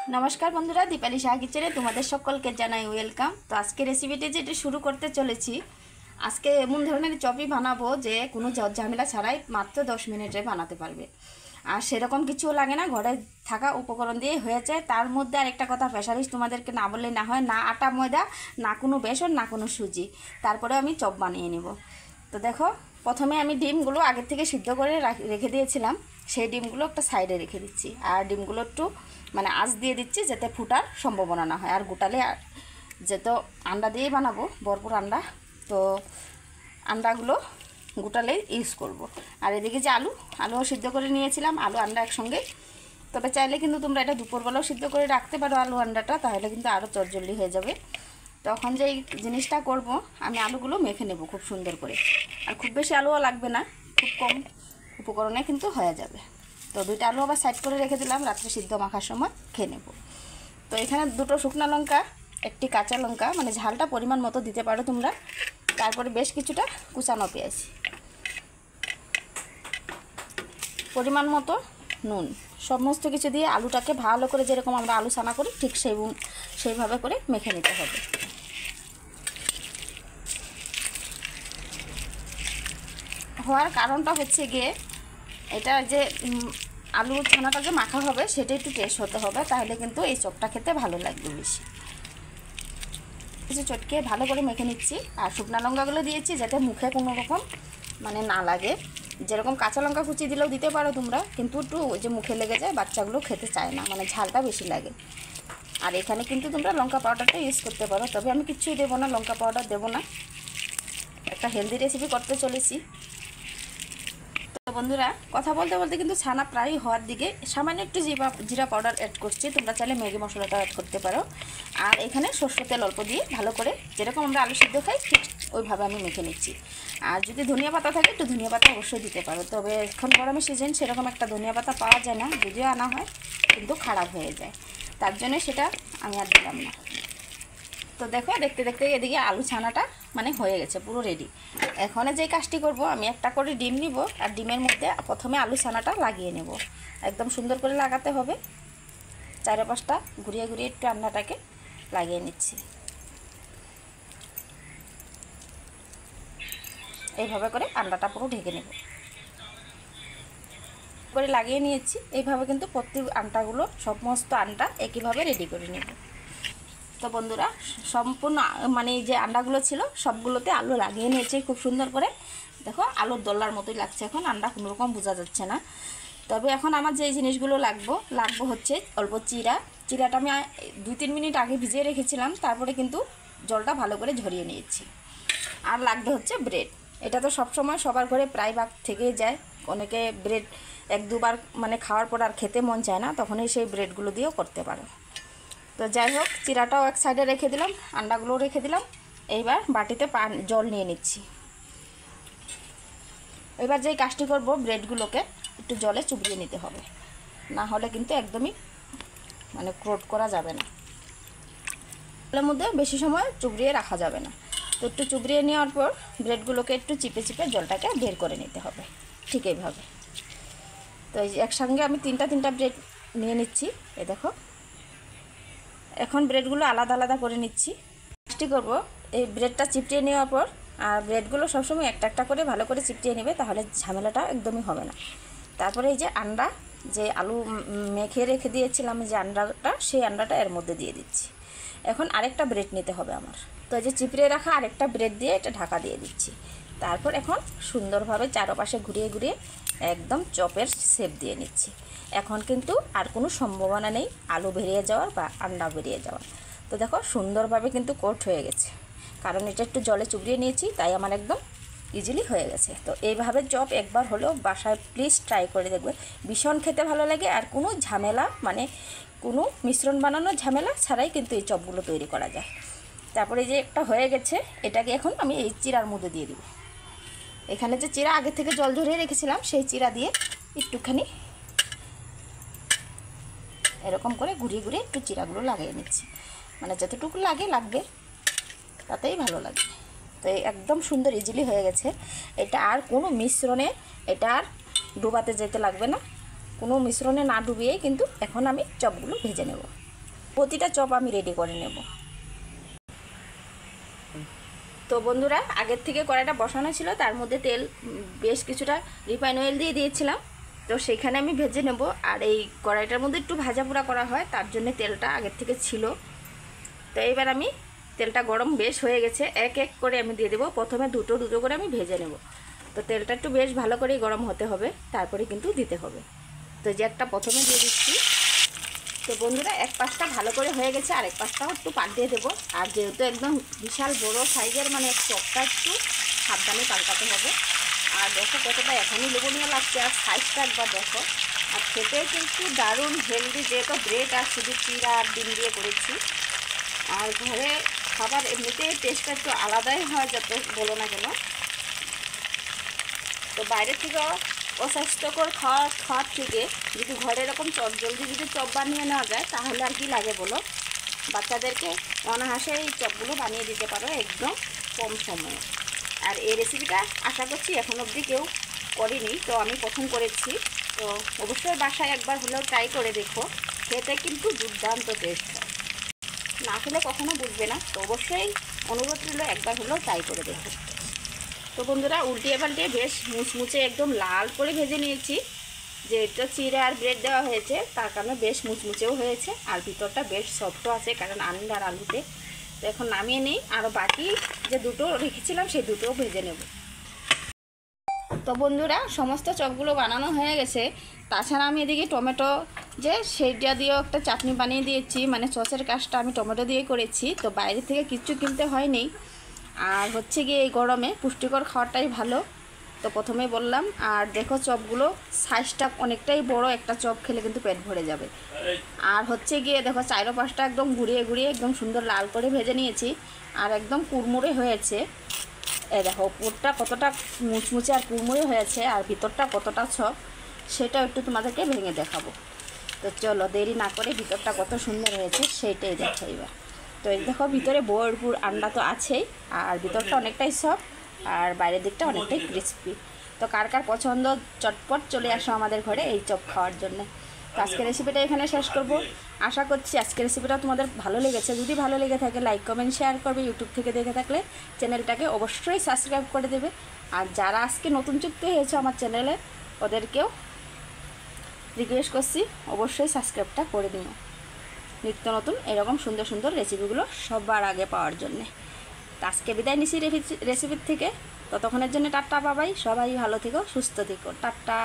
नमस्कार बंधुरा दीपाली शाह किचेने तुम्हारे सकलके जानाई वेलकाम। तो आज के रेसिपिटी जेटा शुरू करते चलेছি আজকে এমন ধরনের চপই বানাবো যে কোনো ঝামেলা ছাড়াই মাত্র 10 মিনিটে বানাতে পারবে। আর সেরকম কিছু লাগে না, ঘরে থাকা উপকরণ দিয়ে হয়ে যায়। তার মধ্যে আরেকটা কথা স্পেশালিস্ট তোমাদেরকে না বললে না হয়, না আটা ময়দা, না কোনো বেসন, না কোনো সুজি, তারপরে আমি চপ বানিয়ে নেব। তো দেখো, প্রথমে আমি ডিমগুলো আগে থেকে সিদ্ধ করে রেখে দিয়েছিলাম, সেই ডিমগুলো একটা সাইডে রেখে দিচ্ছি। আর ডিমগুলো একটু মানে আঁচ দিয়ে দিচ্ছি যাতে ফুটার সম্ভাবনা না হয়। আর গোটালে যেহেতু আন্ডা দিয়েই বানাবো, ভরপুর আন্ডা, তো আন্ডাগুলো গোটালেই ইউজ করব। আর এদিকে যে আলুও সিদ্ধ করে নিয়েছিলাম, আলু আন্ডা একসঙ্গে। তবে চাইলে কিন্তু তোমরা এটা দুপুরবেলাও সিদ্ধ করে রাখতে পারো আলু আন্ডাটা, তাহলে কিন্তু আরও চটজলদি হয়ে যাবে। তখন যে জিনিসটা করব, আমি আলুগুলো মেখে নেব খুব সুন্দর করে। আর খুব বেশি আলুও লাগবে না, খুব কম উপকরণে কিন্তু হয়ে যাবে। তো দুইটা আলু আবার সাইড করে রেখে দিলাম, রাত্রে সিদ্ধ মাখার সময় খেয়ে নেব। তো এখানে দুটো শুকনো লঙ্কা, একটি কাঁচা লঙ্কা, মানে ঝালটা পরিমাণ মতো দিতে পারো তোমরা। তারপরে বেশ কিছুটা কুচানো পেঁয়াজ, পরিমাণ মতো নুন, সমস্ত কিছু দিয়ে আলুটাকে ভালো করে যেরকম আমরা আলু ছানা করি ঠিক সেইভাবে করে মেখে নিতে হবে। হওয়ার কারণটা হচ্ছে গিয়ে এটা যে আলু ছানাটা যে মাখা হবে সেটা একটু টেস্ট হতে হবে, তাহলে কিন্তু এই চপটা খেতে ভালো লাগবে বেশি। কিছু চটকে ভালো করে মেখে নিচ্ছি। আর শুকনো লঙ্কাগুলো দিয়েছি যাতে মুখে কোনো রকম মানে না লাগে। যেরকম কাঁচা লঙ্কা কুচি দিলেও দিতে পারো তোমরা, কিন্তু একটু ওই যে মুখে লেগে যায়, বাচ্চাগুলো খেতে চায় না, মানে ঝালটা বেশি লাগে। আর এখানে কিন্তু তোমরা লঙ্কা পাউডারটা ইউজ করতে পারো, তবে আমি কিচ্ছুই দেবো না, লঙ্কা পাউডার দেবো না। একটা হেলদি রেসিপি করতে চলেছি। তো বন্ধুরা, কথা বলতে বলতে কিন্তু ছানা প্রায় হওয়ার দিকে, সামান্য একটু জিরা পাউডার অ্যাড করছি, তোমরা চাইলে ম্যাগি মশলাটা অ্যাড করতে পারো। আর এখানে সরষের তেল অল্প দিয়ে ভালো করে যেরকম আমরা আলু সিদ্ধ খাই ঠিক ওইভাবে আমি মেখে নিচ্ছি। আর যদি ধনিয়া পাতা থাকে একটু ধনিয়া পাতা অবশ্যই দিতে পারো, তবে এখন গরমের সিজন, সেরকম একটা ধনিয়া পাতা পাওয়া যায় না, যদিও আনা হয় কিন্তু খারাপ হয়ে যায়, তার জন্য সেটা আমি আর দিলাম না। তো দেখো, দেখতে দেখতে এদিকে আলু ছানাটা মানে হয়ে গেছে, পুরো রেডি। এখন যে কাজটি করব, আমি একটা করে ডিম নিব, আর ডিমের মধ্যে প্রথমে আলু ছানাটা লাগিয়ে নেব। একদম সুন্দর করে লাগাতে হবে, চারে পাঁচটা ঘুরিয়ে ঘুরিয়ে একটু আন্ডাটাকে লাগিয়ে নিচ্ছি। এইভাবে করে আন্ডাটা পুরো ঢেকে নেব করে লাগিয়ে নিয়েছি। এইভাবে কিন্তু প্রত্যেক আন্ডাগুলো, সমস্ত আন্ডা একইভাবে রেডি করে নেব। তো বন্ধুরা, সম্পূর্ণ মানে যে আন্ডাগুলো ছিল সবগুলোতে আলু লাগিয়ে নিয়েছি খুব সুন্দর করে। দেখো, আলুর দোল্লার মতোই লাগছে এখন, আন্ডা কোনোরকম বোঝা যাচ্ছে না। তবে এখন আমার যে জিনিসগুলো লাগবো হচ্ছে অল্প চিরাটা আমি 2-3 মিনিট আগে ভিজিয়ে রেখেছিলাম, তারপরে কিন্তু জলটা ভালো করে ঝরিয়ে নিয়েছি। আর লাগবে হচ্ছে ব্রেড। এটা তো সবসময় সবার ঘরে প্রায় ভাগ থেকেই যায়, অনেকে ব্রেড 1-2 বার মানে খাওয়ার পর আর খেতে মন চায় না, তখনই সেই ব্রেডগুলো দিয়েও করতে পারো। তো যাই হোক, চিরাটাও এক সাইডে রেখে দিলাম, আন্ডাগুলোও রেখে দিলাম। এইবার বাটিতে জল নিয়ে নিচ্ছি। এবার যেই কাজটি করব, ব্রেডগুলোকে একটু জলে চুবিয়ে নিতে হবে, না হলে কিন্তু একদমই মানে ক্রোট করা যাবে না, জলের মধ্যে বেশি সময় চুবিয়ে রাখা যাবে না। তো একটু চুবিয়ে নেওয়ার পর ব্রেডগুলোকে একটু চিপে চিপে জলটাকে বের করে নিতে হবে, ঠিক এইভাবে। তো এই একসঙ্গে আমি তিনটা ব্রেড নিয়ে নিচ্ছি। এই দেখো, এখন ব্রেডগুলো আলাদা আলাদা করে নিচ্ছি। কাজটি করব, এই ব্রেডটা চিপটিয়ে নেওয়ার পর, আর ব্রেডগুলো সবসময় একটা একটা করে ভালো করে চিপটিয়ে নেবে, তাহলে ঝামেলাটা একদমই হবে না। তারপরে এই যে আন্ডা, যে আলু মেখে রেখে দিয়েছিলাম যে আন্ডাটা, সেই আন্ডাটা এর মধ্যে দিয়ে দিচ্ছি। এখন আরেকটা ব্রেড নিতে হবে আমার, তো এই যে চিপড়ে রাখা আরেকটা ব্রেড দিয়ে এটা ঢাকা দিয়ে দিচ্ছি। তারপর এখন সুন্দরভাবে চারপাশে ঘুরিয়ে ঘুরিয়ে একদম চপের শেপ দিয়ে নিচ্ছি। এখন কিন্তু আর কোনো সম্ভাবনা নেই আলু বেরিয়ে যাওয়ার বা আন্ডা বেরিয়ে যাওয়ার। তো দেখো, সুন্দরভাবে কিন্তু কোট হয়ে গেছে, কারণ এটা একটু জলে চুবিয়ে নিয়েছি, তাই আমার একদম ইজিলি হয়ে গেছে। তো এইভাবে চপ একবার হলেও বাসায় প্লিজ ট্রাই করে দেখবে, ভীষণ খেতে ভালো লাগে। আর কোনো ঝামেলা মানে কোনো মিশ্রণ বানানোর ঝামেলা ছাড়াই কিন্তু এই চপগুলো তৈরি করা যায়। তারপরে যে একটা হয়ে গেছে, এটাকে এখন আমি এই চিরার মধ্যে দিয়ে দিব। এখানে যে চিরা আগে থেকে জল ঝরিয়ে রেখেছিলাম, সেই চিরা দিয়ে একটুখানি এরকম করে ঘুরিয়ে ঘুরিয়ে একটু চিরাগুলো লাগিয়ে নিচ্ছি, মানে যতটুকু লাগবে তাতেই ভালো লাগে। তো একদম সুন্দর ইজিলি হয়ে গেছে। এটা আর কোনো মিশ্রণে, এটা আর ডুবাতে যেতে লাগবে না, কোনো মিশ্রণে না ডুবিয়েই কিন্তু এখন আমি চপগুলো ভেজে নেব। প্রতিটা চপ আমি রেডি করে নেব। তো বন্ধুরা, আগের থেকে কড়াইটা বসানো ছিল, তার মধ্যে তেল বেশ কিছুটা রিফাইন অয়েল দিয়ে দিয়েছিলাম। তো সেখানে আমি ভেজে নেব। আর এই কড়াইটার মধ্যে একটু ভাজা পোড়া করা হয়, তার জন্য তেলটা আগের থেকে ছিল। তো এবার আমি তেলটা গরম বেশ হয়ে গেছে, এক এক করে আমি দিয়ে দেবো। প্রথমে দুটো দুটো করে আমি ভেজে নেব। তো তেলটা একটু বেশ ভালো করেই গরম হতে হবে, তারপরে কিন্তু দিতে হবে। তো যে একটা প্রথমে দিয়ে দিচ্ছি। তো বন্ধুরা, এক পাশটা ভালো করে হয়ে গেছে, আর এক পাশটাও একটু পাল্টিয়ে দেবো। আর যেহেতু একদম বিশাল বড় সাইজের, মানে চপটা একটু সাবধানে পাল্টাতে হবে। আর দেখো কতটা এখনই লোভনীয় লাগছে, আর সাইজটা একবার দেখো। আর খেতে কিন্তু দারুণ হেলদি, যেহেতু ব্রেড আর শুধু চিড়া আর ডিম দিয়ে করেছি। আর ঘরে খাবার এমনিতেই টেস্টটা একটু আলাদাই হয়, যত বলো না কেন। তো বাইরে থেকে অস্বাস্থ্যকর খাওয়ার থেকে যদি ঘরে এরকম জলদি যদি চপ বানিয়ে নেওয়া যায়, তাহলে আর কি লাগে বলো। বাচ্চাদেরকে অনায়াসে এই চপগুলো বানিয়ে দিতে পারো একদম কম সময়ে। আর এই রেসিপিটা আশা করছি এখন অবধি কেউ করেনি, তো আমি প্রথম করেছি। তো অবশ্যই বাসায় একবার হলেও ট্রাই করে দেখো, খেতে কিন্তু দুর্দান্ত টেস্ট হয়। না খেলে কখনো বুঝবে না। তো অবশ্যই অনুরোধ রইল, একবার হলেও ট্রাই করে দেখো। তো বন্ধুরা, উল্টিয়ে পাল্টিয়ে বেশ মুচমুচে একদম লাল করে ভেজে নিয়েছি। যেটা চিড়ে আর ব্রেড দেওয়া হয়েছে, তার কারণে বেশ মুচমুচেও হয়েছে, আর ভিতরটা বেশ সফটও আছে, কারণ আন্ডা আর আলুতে। তো এখন নামিয়ে নিই, আরও বাকি যে দুটো রেখেছিলাম সেই দুটোও ভেজে নেব। তো বন্ধুরা, সমস্ত চপগুলো বানানো হয়ে গেছে। তাছাড়া আমি এদিকে টমেটো যে সেইটা দিয়েও একটা চাটনি বানিয়ে দিয়েছি, মানে সসের কাজটা আমি টমেটো দিয়ে করেছি। তো বাইরে থেকে কিচ্ছু কিনতে হয়নি। আর হচ্ছে গিয়ে এই গরমে পুষ্টিকর খাওয়াটাই ভালো, তো প্রথমেই বললাম। আর দেখো চপগুলো সাইজটা অনেকটাই বড়, একটা চপ খেলে কিন্তু পেট ভরে যাবে। আর হচ্ছে গিয়ে দেখো চাইরো পাশটা একদম ঘুরিয়ে ঘুরিয়ে একদম সুন্দর লাল করে ভেজে নিয়েছি, আর একদম কুড়মুড়ে হয়েছে। দেখো উপরটা কতটা মুচমুচে আর কুড়মুড়ে হয়েছে, আর ভিতরটা কতটা সফট, সেটাও একটু তোমাদেরকে ভেঙে দেখাবো। তো চলো দেরি না করে ভিতরটা কত সুন্দর হয়েছে সেইটাই দেখো এবার। তো এই দেখো ভিতরে ভরপুর আন্ডা তো আছেই, আর ভিতরটা অনেকটাই সফট, আর বাইরের দিকটা অনেকটাই ক্রিস্পি। তো কার কার পছন্দ, চটপট চলে আসো আমাদের ঘরে এই চপ খাওয়ার জন্য। তো আজকের রেসিপিটা এখানে শেষ করব। আশা করছি আজকের রেসিপিটা তোমাদের ভালো লেগেছে। যদি ভালো লেগে থাকে লাইক কমেন্ট শেয়ার করবে। ইউটিউব থেকে দেখে থাকলে চ্যানেলটাকে অবশ্যই সাবস্ক্রাইব করে দেবে। আর যারা আজকে নতুন যুক্ত হয়েছে আমার চ্যানেলে, ওদেরকেও রিকোয়েস্ট করছি অবশ্যই সাবস্ক্রাইবটা করে দিও, নিত্য নতুন এরকম সুন্দর সুন্দর রেসিপিগুলো সবার আগে পাওয়ার জন্যে। তো আজকে বিদায় নিছি রেসিপির থেকে। ততক্ষণের জন্য টাটা, বাবাই। সবাই ভালো থেকো, সুস্থ থেকো, টাটা।